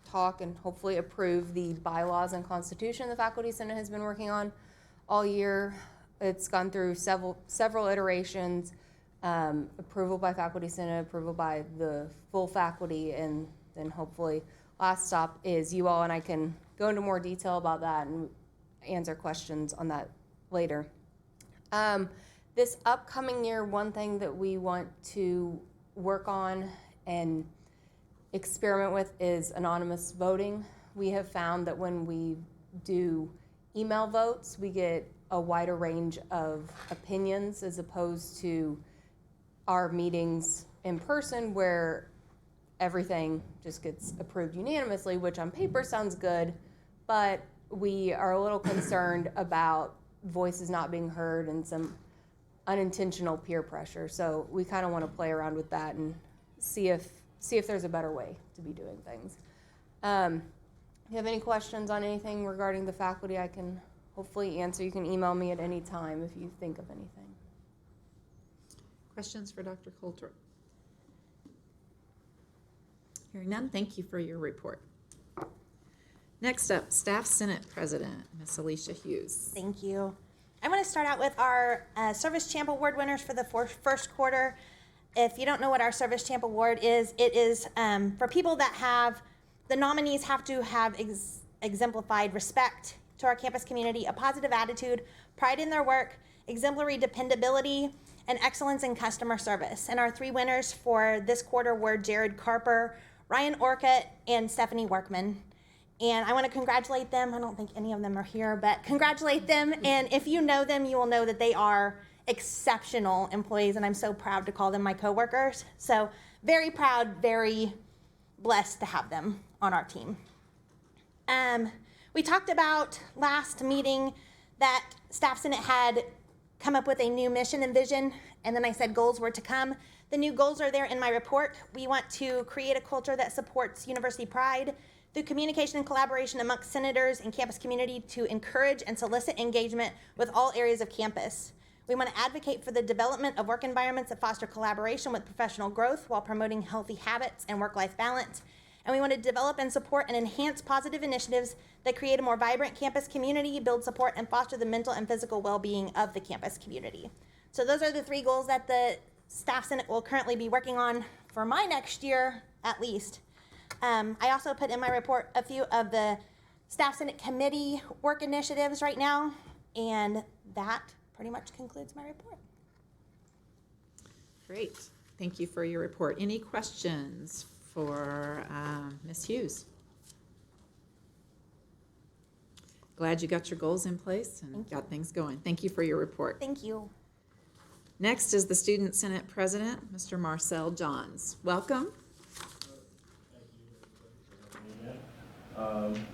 talk and hopefully approve the bylaws and constitution the Faculty Senate has been working on all year. It's gone through several iterations, approval by Faculty Senate, approval by the full faculty, and then hopefully last stop is you all, and I can go into more detail about that and answer questions on that later. This upcoming year, one thing that we want to work on and experiment with is anonymous voting. We have found that when we do email votes, we get a wider range of opinions as opposed to our meetings in person where everything just gets approved unanimously, which on paper sounds good, but we are a little concerned about voices not being heard and some unintentional peer pressure. So we kind of want to play around with that and see if there's a better way to be doing things. If you have any questions on anything regarding the faculty, I can hopefully answer. You can email me at any time if you think of anything. Questions for Dr. Coulthard? Hearing none, thank you for your report. Next up, Staff Senate President, Ms. Alicia Hughes. Thank you. I'm going to start out with our Service Champ Award winners for the first quarter. If you don't know what our Service Champ Award is, it is for people that have, the nominees have to have exemplified respect to our campus community, a positive attitude, pride in their work, exemplary dependability, and excellence in customer service. And our three winners for this quarter were Jared Carper, Ryan Orcutt, and Stephanie Workman. And I want to congratulate them. I don't think any of them are here, but congratulate them. And if you know them, you will know that they are exceptional employees, and I'm so proud to call them my coworkers. So very proud, very blessed to have them on our team. We talked about last meeting that Staff Senate had come up with a new mission and vision, and then I said goals were to come. The new goals are there in my report. We want to create a culture that supports university pride through communication and collaboration amongst senators and campus community to encourage and solicit engagement with all areas of campus. We want to advocate for the development of work environments that foster collaboration with professional growth while promoting healthy habits and work-life balance. And we want to develop and support and enhance positive initiatives that create a more vibrant campus community, build support, and foster the mental and physical well-being of the campus community. So those are the 3 goals that the Staff Senate will currently be working on for my next year, at least. I also put in my report a few of the Staff Senate committee work initiatives right now, and that pretty much concludes my report. Great. Thank you for your report. Any questions for Ms. Hughes? Glad you got your goals in place and got things going. Thank you for your report. Thank you. Next is the Student Senate President, Mr. Marcel Johns. Welcome.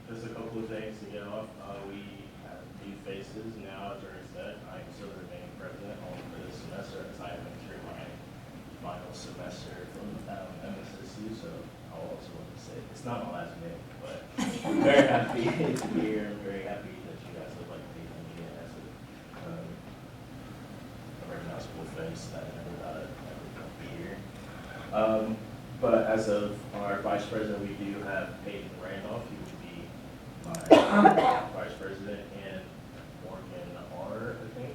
Just a couple of things to get off. We have new faces now, as already said. I'm still the remaining president only for this semester as I am entering my final semester from MSSU, so I'll also want to say it's not my last name, but I'm very happy to be here. I'm very happy that you guys would like to take me as a recognizable face that I never thought I'd be here. But as of our vice president, we do have Peyton Randolph. He would be my vice president, and Morgan R., I think.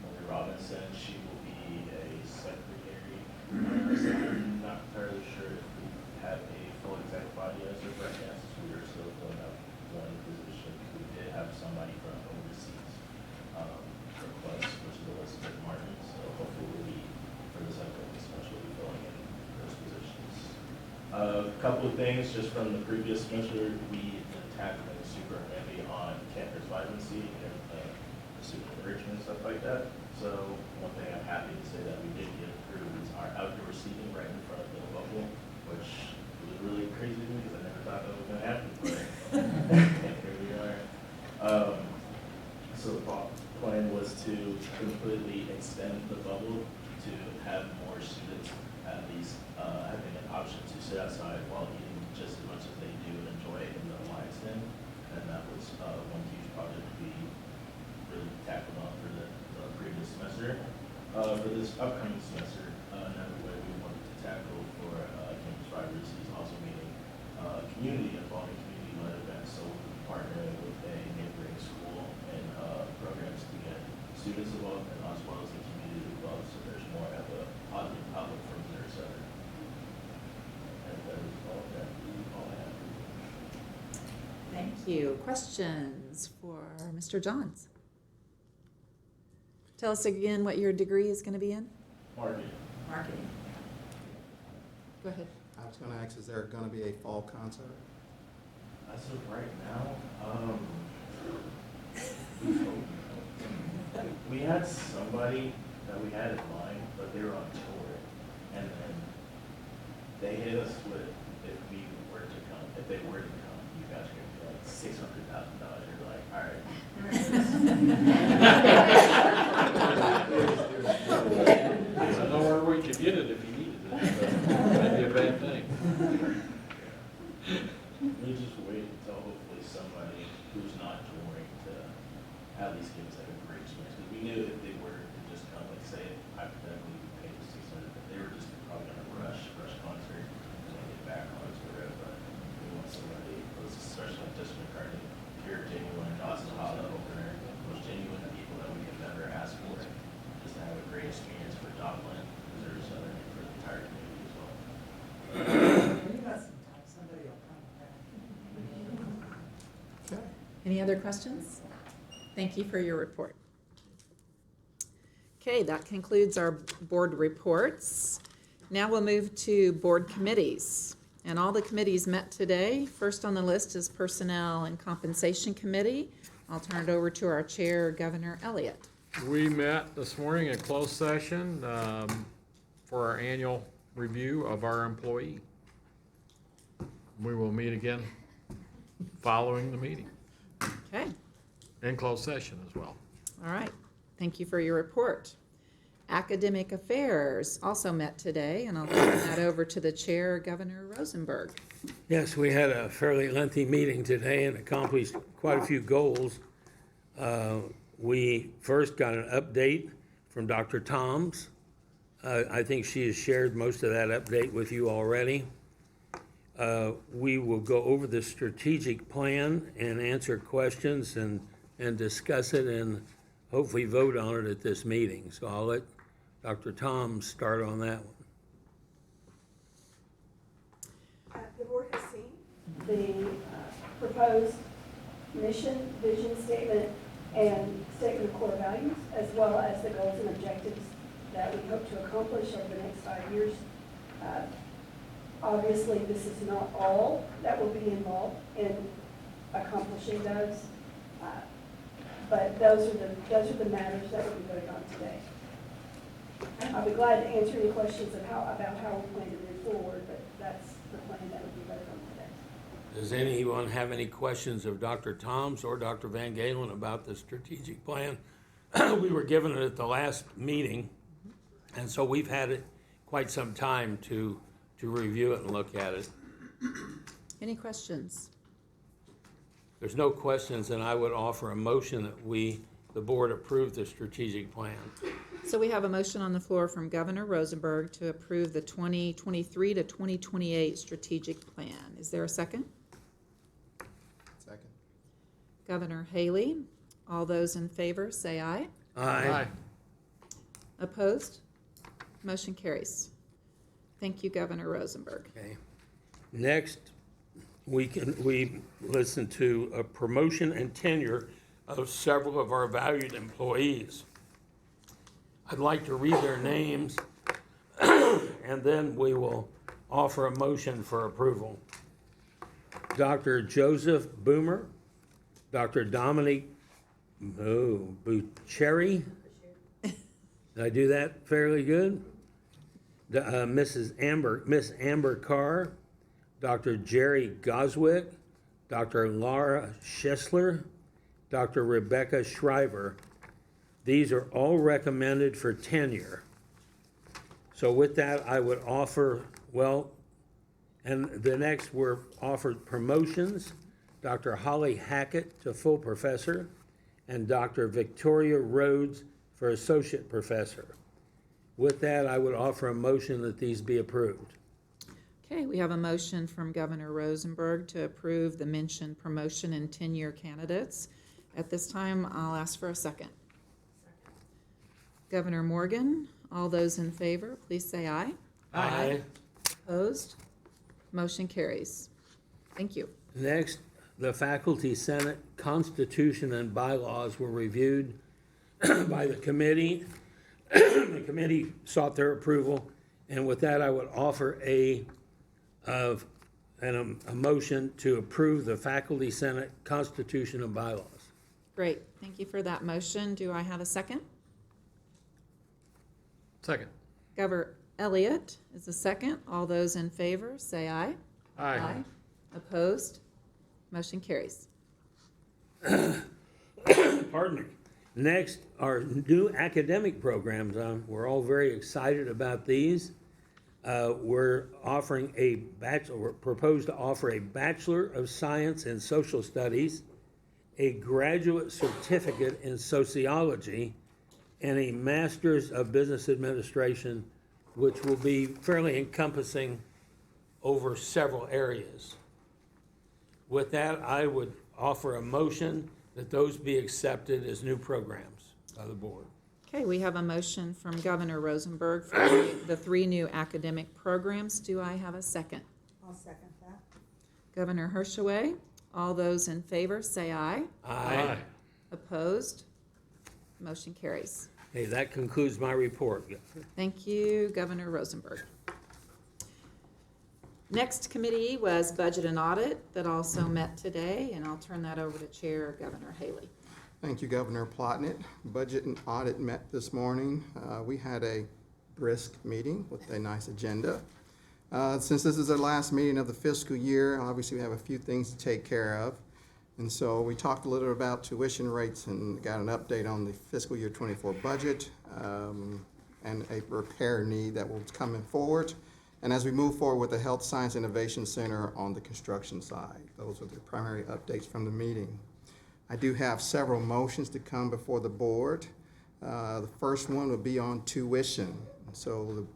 Morgan Robinson, she will be a secretary. I'm not entirely sure if we have a full executive body as of right now, since we are still filling up one position. We did have somebody from overseas request, which is Elizabeth Martin, so hopefully we'll be, for this upcoming semester, we'll be filling in those positions. A couple of things just from the previous semester, we been tackling super heavy on campus vibrancy and the student enrichment and stuff like that. So one thing I'm happy to say that we did get approved is our outdoor seating right in front of the bubble, which was really crazy to me because I never thought that was going to happen, but here we are. So the plan was to completely extend the bubble to have more students at least having an option to sit outside while eating just as much as they do and enjoy it in the Lions Den. And that was one huge project we really tackled on for the previous semester. For this upcoming semester, another way we wanted to tackle for campus vibrancy is also meeting community involving community-led events. So we'll be partnering with a neighboring school and programs to get students involved and as well as the community involved. So there's more of a positive outlook from their side. And that is all I have. Thank you. Questions for Mr. Johns? Tell us again what your degree is going to be in? Marketing. Marketing. Go ahead. I was gonna ask, is there gonna be a fall concert? As of right now, we had somebody that we had in mind, but they were on tour, and then they hit us with, if they were to come, you guys are gonna be like $600,000. You're like, all right. I know where we could get it if you needed it, but that'd be a bad thing. We just wait until hopefully somebody who's not touring to at least give us like a great experience. Because we knew if they were to just come, like say hypothetically we paid the $600, but they were just probably gonna rush concert and then get back on tour. But we want somebody, especially like Justin McCartney, pure genuine Dawson Hollow opener, most genuine people that we could never ask for, just to have a great experience for Joplin, Missouri Southern, and for the entire community as well. Okay. Any other questions? Thank you for your report. Okay, that concludes our board reports. Now we'll move to board committees. And all the committees met today. First on the list is Personnel and Compensation Committee. I'll turn it over to our chair, Governor Elliott. We met this morning in closed session for our annual review of our employee. We will meet again following the meeting, Okay, in closed session as well. all right. Thank you for your report. Academic Affairs also met today, and I'll turn that over to the chair, Governor Rosenberg. Yes, we had a fairly lengthy meeting today and accomplished quite a few goals. We first got an update from Dr. Toms. I think she has shared most of that update with you already. we will go over the strategic plan and answer questions and discuss it and hopefully vote on it at this meeting. So I'll let Dr. Tom start on that one. The board has seen the proposed mission, vision statement, and statement of core values, as well as the goals and objectives that we hope to accomplish over the next 5 years. Obviously, this is not all that will be involved in accomplishing those, but those are the matters that will be voted on today. I'll be glad to answer any questions about how we plan to move forward, but that's the plan that will be voted on today. Does anyone have any questions of Dr. Toms or Dr. Van Galen about the strategic plan? We were given it at the last meeting, and so we've had it quite some time to review it and look at it. Any questions? There's no questions, and I would offer a motion that the board approve the strategic plan. So we have a motion on the floor from Governor Rosenberg to approve the 2023 to 2028 strategic plan. Is there a second? Second. Governor Haley, all those in favor, say aye. Aye. Opposed? Motion carries. Thank you, Governor Rosenberg. Okay. Next, we listen to a promotion and tenure of several of our valued employees. I'd like to read their names, and then we will offer a motion for approval. Dr. Joseph Boomer, Dr. Dominique Bucheri. Did I do that fairly good? Miss Amber Carr, Dr. Jerry Goswick, Dr. Laura Schessler, Dr. Rebecca Shriver. These are all recommended for tenure. So with that, I would offer, and the next were offered promotions, Dr. Holly Hackett to full professor, and Dr. Victoria Rhodes for associate professor. With that, I would offer a motion that these be approved. Okay, we have a motion from Governor Rosenberg to approve the mentioned promotion and tenure candidates. At this time, I'll ask for a second. Governor Morgan, all those in favor, please say aye. Aye. Opposed? Motion carries. Thank you. Next, the Faculty Senate Constitution and bylaws were reviewed by the committee. The committee sought their approval, and with that, I would offer a motion to approve the Faculty Senate Constitution and bylaws. Great, thank you for that motion. Do I have a second? Second. Governor Elliott is the second. All those in favor, say aye. Aye. Opposed? Motion carries. Pardon me. Next, our new academic programs. We're all very excited about these. We're offering proposed to offer a Bachelor of Science in Social Studies, a Graduate Certificate in Sociology, and a Master's of Business Administration, which will be fairly encompassing over several areas. With that, I would offer a motion that those be accepted as new programs by the board. Okay, we have a motion from Governor Rosenberg for the 3 new academic programs. Do I have a second? I'll second that. Governor Hershaway, all those in favor, say aye. Aye. Opposed? Motion carries. Okay, that concludes my report. Thank you, Governor Rosenberg. Next committee was Budget and Audit that also met today, and I'll turn that over to Chair Governor Haley. Thank you, Governor Plotnick. Budget and Audit met this morning. We had a brisk meeting with a nice agenda. Since this is the last meeting of the fiscal year, obviously we have a few things to take care of. And so we talked a little about tuition rates and got an update on the fiscal year 24 budget and a repair need that will come forward. And as we move forward with the Health Science Innovation Center on the construction side, those are the primary updates from the meeting. I do have several motions to come before the board. The first one would be on tuition. So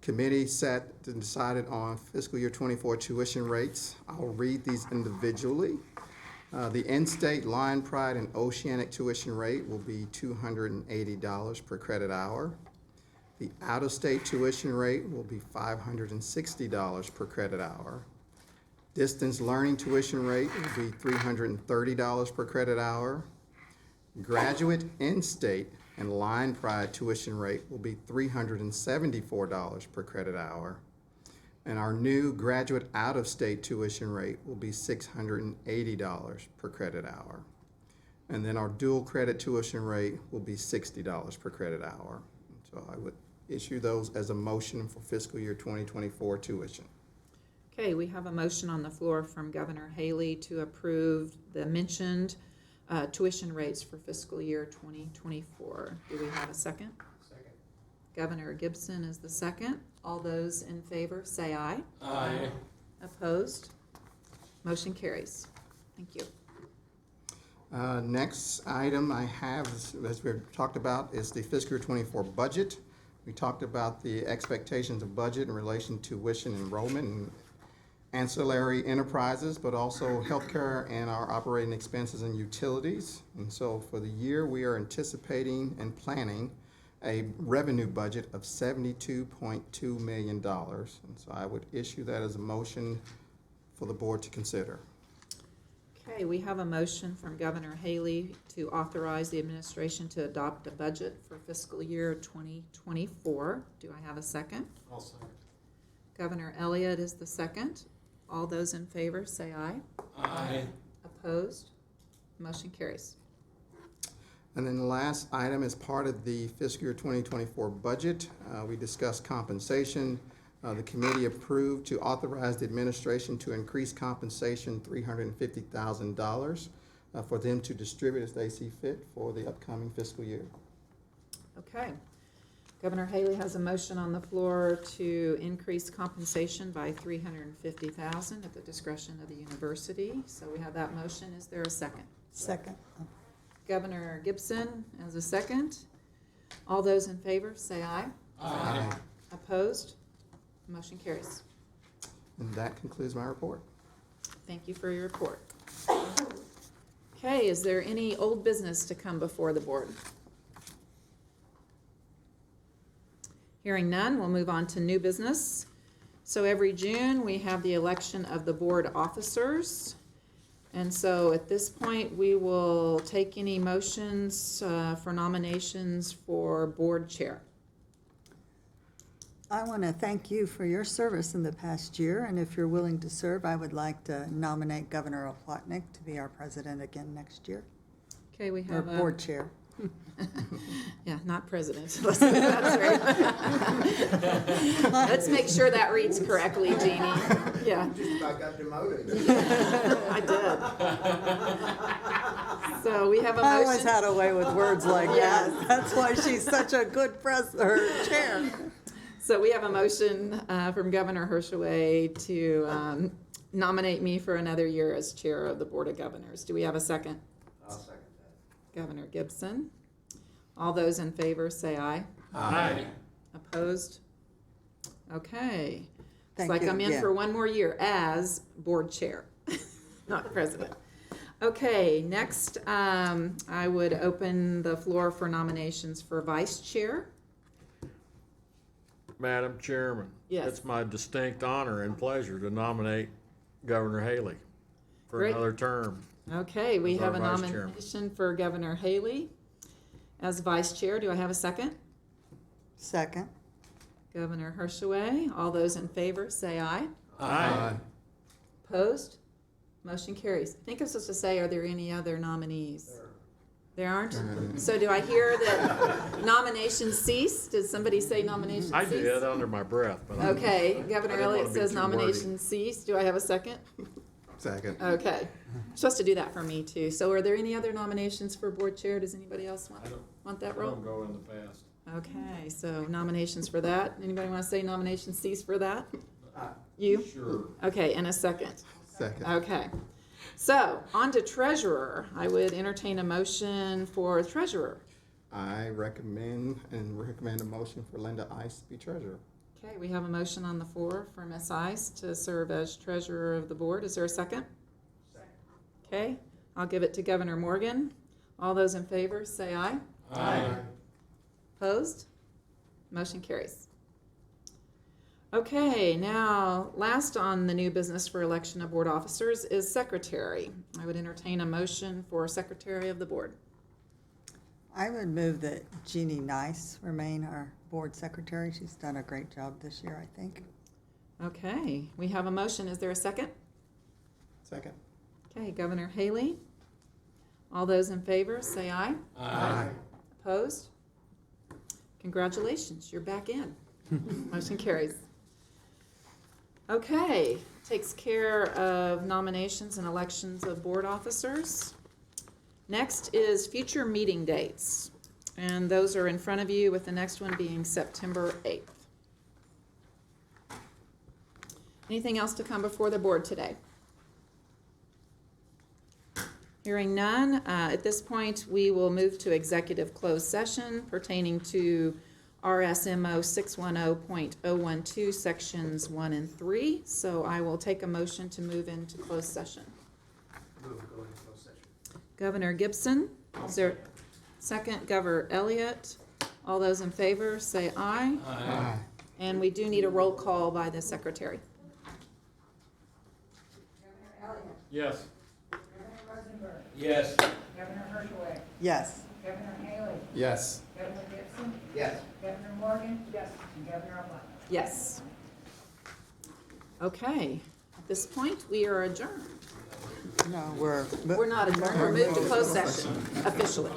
Committee sat and decided on fiscal year '24 tuition rates. I'll read these individually. The in-state Lion Pride and Oceanic tuition rate will be $280 per credit hour. The out-of-state tuition rate will be $560 per credit hour. Distance learning tuition rate will be $330 per credit hour. Graduate in-state and Lion Pride tuition rate will be $374 per credit hour. And our new graduate out-of-state tuition rate will be $680 per credit hour. And then our dual credit tuition rate will be $60 per credit hour. So I would issue those as a motion for fiscal year 2024 tuition. Okay, we have a motion on the floor from Governor Haley to approve the mentioned tuition rates for fiscal year 2024. Do we have a second? Second. Governor Gibson is the second. All those in favor say aye. Aye. Opposed? Motion carries. Thank you. Next item I have, as we've talked about, is the fiscal year '24 budget. We talked about the expectations of budget in relation to tuition enrollment and ancillary enterprises, but also healthcare and our operating expenses and utilities. And so for the year, we are anticipating and planning a revenue budget of $72.2 million. And so I would issue that as a motion for the board to consider. Okay, we have a motion from Governor Haley to authorize the administration to adopt a budget for fiscal year 2024. Do I have a second? I'll second. Governor Elliott is the second. All those in favor say aye. Aye. Opposed? Motion carries. And then the last item is part of the fiscal year 2024 budget. We discussed compensation. The committee approved to authorize the administration to increase compensation $350,000 for them to distribute as they see fit for the upcoming fiscal year. Okay. Governor Haley has a motion on the floor to increase compensation by $350,000 at the discretion of the university. So we have that motion. Is there a second? Second. Governor Gibson as a second. All those in favor say aye. Aye. Opposed? Motion carries. And that concludes my report. Thank you for your report. Okay, is there any old business to come before the board? Hearing none, we'll move on to new business. So every June, we have the election of the board officers. And so at this point, we will take any motions for nominations for board chair. I want to thank you for your service in the past year, and if you're willing to serve, I would like to nominate Governor Oplotnik to be our president again next year, Okay, we or have a... board chair. Yeah, not president. That's right. Let's make sure that reads correctly, Jeannie. Yeah. Just about got demoted. I did. So we have a I always motion. had a way with words like Yes. that. That's why she's such a good chair. So we have a motion from Governor Hershaway to nominate me for another year as chair of the Board of Governors. Do we have a second? I'll second that. Governor Gibson. All those in favor say aye. Aye. Opposed? Okay. It's Thank like you, I'm in yeah. for one more year as board chair, not president. Okay, next, I would open the floor for nominations for vice chair. Madam Chairman. Yes. It's my distinct honor and pleasure to nominate Governor Haley for Great. another term. Okay, we As have our a vice chairman. nomination for Governor Haley as vice chair. Do I have a second? Second. Governor Hershaway. All those in favor say aye. Aye. Opposed? Motion carries. I think I'm supposed to say, are there any other nominees? There aren't? So do I hear that nominations cease? Did somebody say nominations cease? I do that under my breath, but I Okay, Governor I didn't wanna Elliott be says too wordy. nominations cease. Do I have a second? Second. Okay. You're supposed to do that for me too. So are there any other nominations for board chair? Does anybody else want that I role? don't go in the past. Okay, so nominations for that. Anybody want to say nominations cease for that? You? Sure. Okay, and a second. Second. Okay. So, on to treasurer. I would entertain a motion for treasurer. I recommend a motion for Linda Ice to be treasurer. Okay, we have a motion on the floor for Ms. Ice to serve as treasurer of the board. Is there a second? Okay, I'll give it to Governor Morgan. All those in favor, say aye. Aye. Opposed? Motion carries. Okay, now, last on the new business for election of board officers is secretary. I would entertain a motion for secretary of the board. I would move that Jeannie Nice remain our board secretary. She's done a great job this year, I think. Okay, we have a motion. Is there a second? Second. Okay, Governor Haley. All those in favor, say aye. Aye. Opposed? Congratulations, you're back in. Motion carries. Okay, takes care of nominations and elections of board officers. Next is future meeting dates, and those are in front of you, with the next one being September 8th. Anything else to come before the board today? Hearing none, at this point, we will move to executive closed session pertaining to RSMO 610.012, sections 1 and 3. So I will take a motion to move into closed session. Governor Gibson, is there second? Governor Elliott. All those in favor, say aye. Aye. And we do need a roll call by the secretary. Yes. Yes. Governor Herschel. Yes. Governor Haley. Yes. Governor Gibson. Yes. Governor Morgan. Yes. And Governor O'Brien. Yes. Okay, at this point, we are adjourned. No, we're. We're not adjourned, we're moved to closed session officially.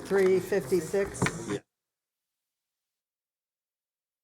3:56.